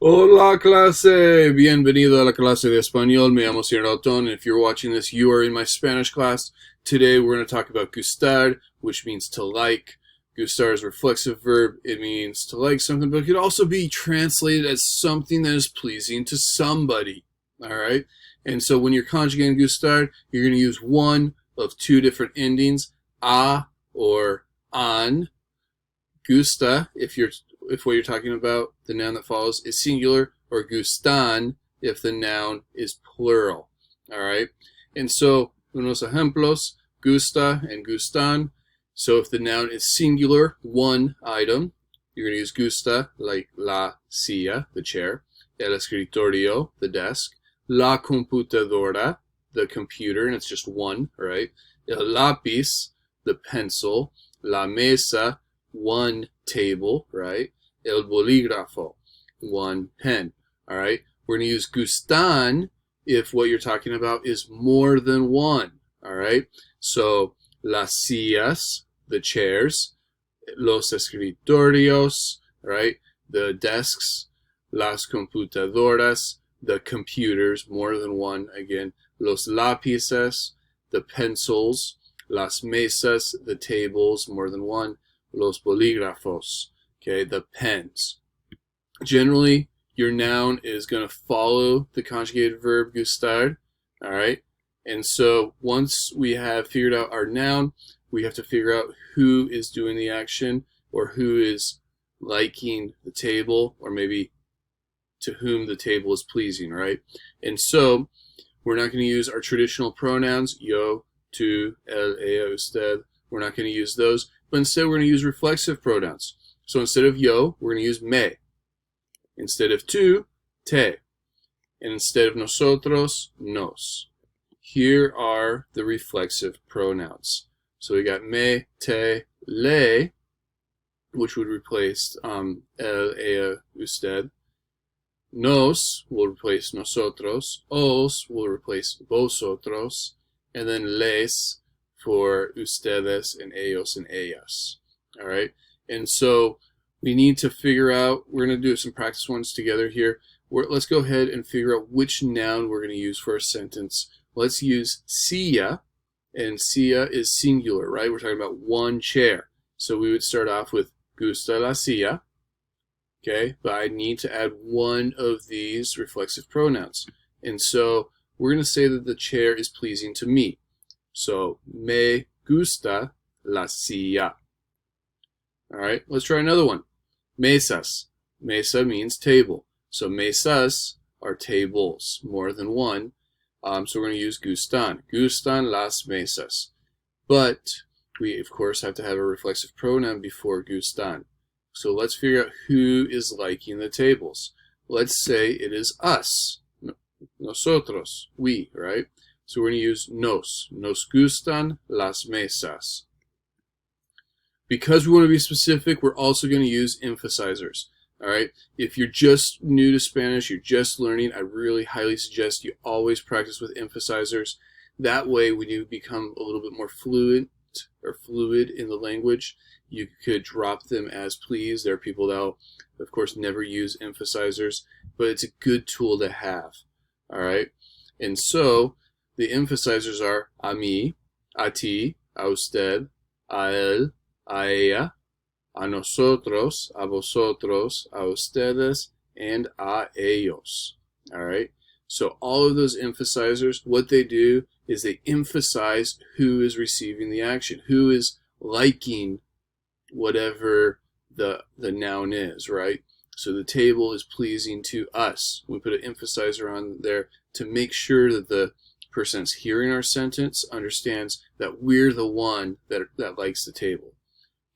Hola clase, bienvenido a la clase de español. Me llamo Señor Alton. If you're watching this, you are in my Spanish class. Today we're going to talk about gustar, which means to like. Gustar is a reflexive verb. It means to like something, but it could also be translated as something that is pleasing to somebody. All right? And so when you're conjugating gustar, you're going to use one of two different endings, a or an. Gusta, if what you're talking about, the noun that follows, is singular, or gustan if the noun is plural. All right? And so, unos ejemplos, gusta and gustan. So if the noun is singular, one item, you're going to use gusta, like la silla, the chair, el escritorio, the desk, la computadora, the computer, and it's just one, right? El lápiz, the pencil, la mesa, one table, right? El bolígrafo, one pen, all right? We're going to use gustan if what you're talking about is more than one, all right? So, las sillas, the chairs, los escritorios, right? The desks, las computadoras, the computers, more than one, again, los lápices, the pencils, las mesas, the tables, more than one, los bolígrafos, okay, the pens. Generally, your noun is going to follow the conjugated verb gustar, all right? And so once we have figured out our noun, we have to figure out who is doing the action or who is liking the table, or maybe to whom the table is pleasing, right? And so we're not going to use our traditional pronouns, yo, tú, él, ella, usted. We're not going to use those, but instead we're going to use reflexive pronouns. So instead of yo, we're going to use me. Instead of tú, te. And instead of nosotros, nos. Here are the reflexive pronouns. So we got me, te, le, which would replace el, ella, usted. Nos will replace nosotros. Os will replace vosotros. And then les for ustedes and ellos and ellas. All right? And so we need to figure out, we're going to do some practice ones together here. Let's go ahead and figure out which noun we're going to use for a sentence. Let's use silla, and silla is singular, right? We're talking about one chair. So we would start off with gusta la silla, okay? But I need to add one of these reflexive pronouns. And so we're going to say that the chair is pleasing to me. So, me gusta la silla. All right, let's try another one. Mesas. Mesa means table. So, mesas are tables, more than one. So we're going to use gustan. Gustan las mesas. But we, of course, have to have a reflexive pronoun before gustan. So let's figure out who is liking the tables. Let's say it is us. Nosotros, we, right? So we're going to use nos. Nos gustan las mesas. Because we want to be specific, we're also going to use emphasizers. All right? If you're just new to Spanish, you're just learning, I really highly suggest you always practice with emphasizers. That way, when you become a little bit more fluid in the language, you could drop them as please. There are people that will, of course, never use emphasizers, but it's a good tool to have. All right? And so, the emphasizers are a mí, a ti, a usted, a él, a ella, a nosotros, a vosotros, a ustedes, and a ellos. All right? So all of those emphasizers, what they do is they emphasize who is receiving the action, who is liking whatever the noun is, right? So the table is pleasing to us. We put an emphasizer on there to make sure that the person that's hearing our sentence understands that we're the one that likes the table.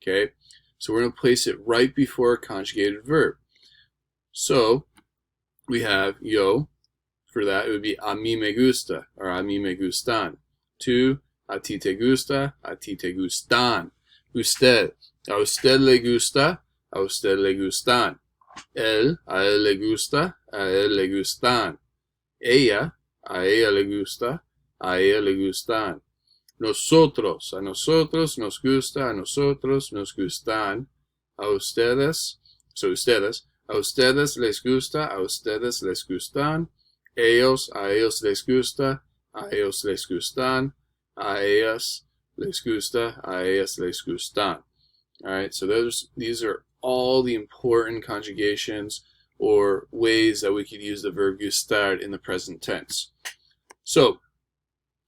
Okay? So we're going to place it right before a conjugated verb. So we have yo. For that, it would be a mí me gusta, or a mí me gustan. Tú, a ti te gusta, a ti te gustan. Usted, a usted le gusta, a usted le gustan. Él, a él le gusta, a él le gustan. Ella, a ella le gusta, a ella le gustan. Nosotros, a nosotros nos gusta, a nosotros nos gustan. A ustedes, so ustedes, A ustedes les gusta, a ustedes les gustan. Ellos, a ellos les gusta, a ellos les gustan. A ellas les gusta, a ellas les gustan. All right, so these are all the important conjugations or ways that we could use the verb gustar in the present tense. So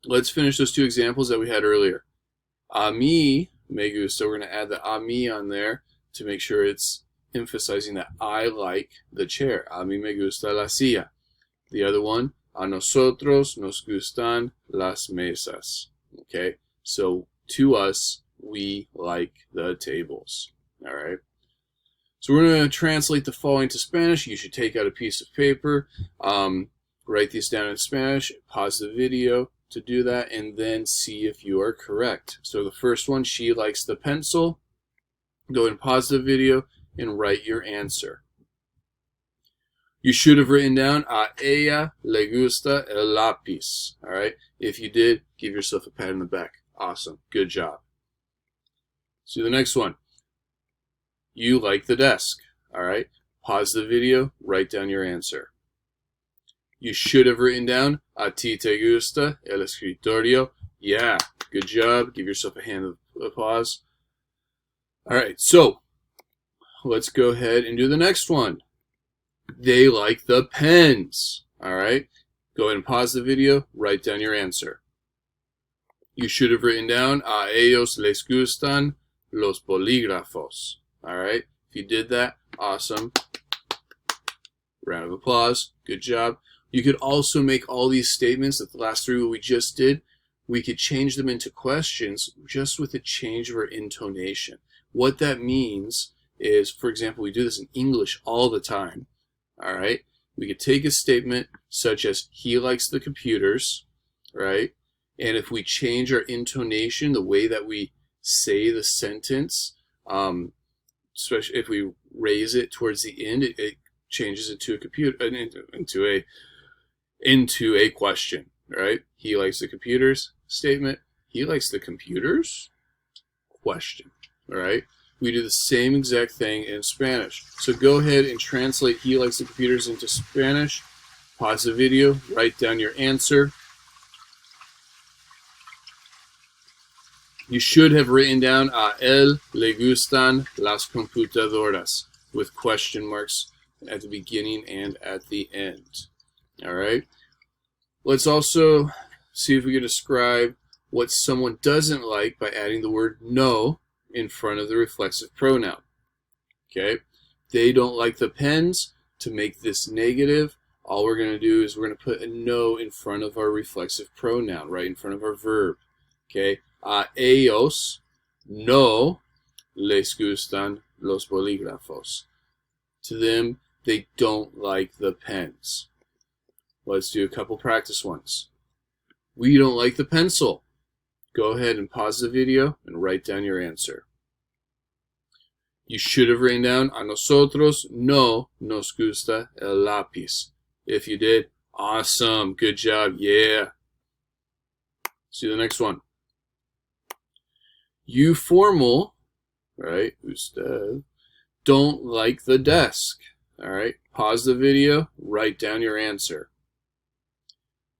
let's finish those two examples that we had earlier. A mí me gusta, we're going to add the a mí on there to make sure it's emphasizing that I like the chair. A mí me gusta la silla. The other one, a nosotros nos gustan las mesas. Okay, so to us, we like the tables. All right. So we're going to translate the following to Spanish. You should take out a piece of paper, write these down in Spanish, pause the video to do that, and then see if you are correct. So the first one, she likes the pencil. Go and pause the video and write your answer. You should have written down, a ella le gusta el lápiz. All right. If you did, give yourself a pat on the back. Awesome. Good job. So the next one. You like the desk. All right. Pause the video. Write down your answer. You should have written down, a ti te gusta el escritorio. Yeah. Good job. Give yourself a hand of applause. All right. So let's go ahead and do the next one. They like the pens. All right. Go ahead and pause the video. Write down your answer. You should have written down, a ellos les gustan los bolígrafos. All right. If you did that, awesome. Round of applause. Good job. You could also make all these statements that the last three we just did, we could change them into questions just with a change of our intonation. What that means is, for example, we do this in English all the time. All right. We could take a statement such as, he likes the computers, right? And if we change our intonation, the way that we say the sentence, especially if we raise it towards the end, it changes it to into a question, right? He likes the computers. Statement. He likes the computers. Question. All right. We do the same exact thing in Spanish. So go ahead and translate he likes the computers into Spanish. Pause the video. Write down your answer. You should have written down, a él le gustan las computadoras, with question marks at the beginning and at the end. All right. Let's also see if we can describe what someone doesn't like by adding the word no in front of the reflexive pronoun. Okay. They don't like the pens. To make this negative, all we're going to do is we're going to put a no in front of our reflexive pronoun, right in front of our verb. Okay. A ellos no les gustan los bolígrafos. To them, they don't like the pens. Let's do a couple practice ones. We don't like the pencil. Go ahead and pause the video and write down your answer. You should have written down, a nosotros no nos gusta el lápiz. If you did, awesome. Good job. Yeah. See the next one. You formal, right, usted, don't like the desk. All right, pause the video, write down your answer.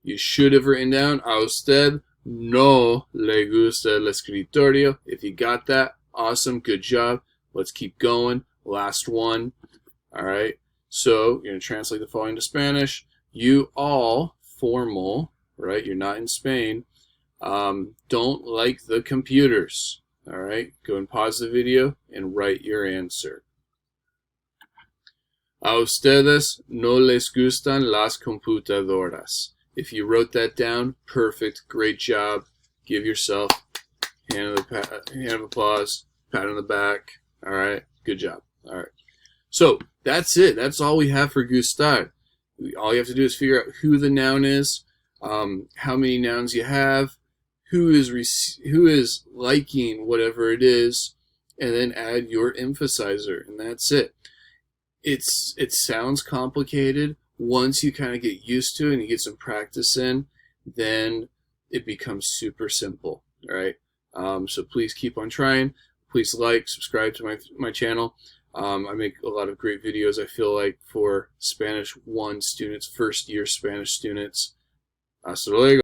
You should have written down, a usted no le gusta el escritorio. If you got that, awesome, good job. Let's keep going. Last one. All right, so you're going to translate the following to Spanish. You all formal, right, you're not in Spain, don't like the computers. All right, go and pause the video and write your answer. A ustedes no les gustan las computadoras. If you wrote that down, perfect, great job. Give yourself a hand of applause, pat on the back. All right, good job. All right, so that's it. That's all we have for gustar. All you have to do is figure out who the noun is, how many nouns you have, who is liking whatever it is, and then add your emphasizer, and that's it. It sounds complicated. Once you kind of get used to it and you get some practice in, then it becomes super simple. All right. So please keep on trying. Please like, subscribe to my channel. I make a lot of great videos, I feel like, for Spanish 1 students, first year Spanish students. Hasta luego.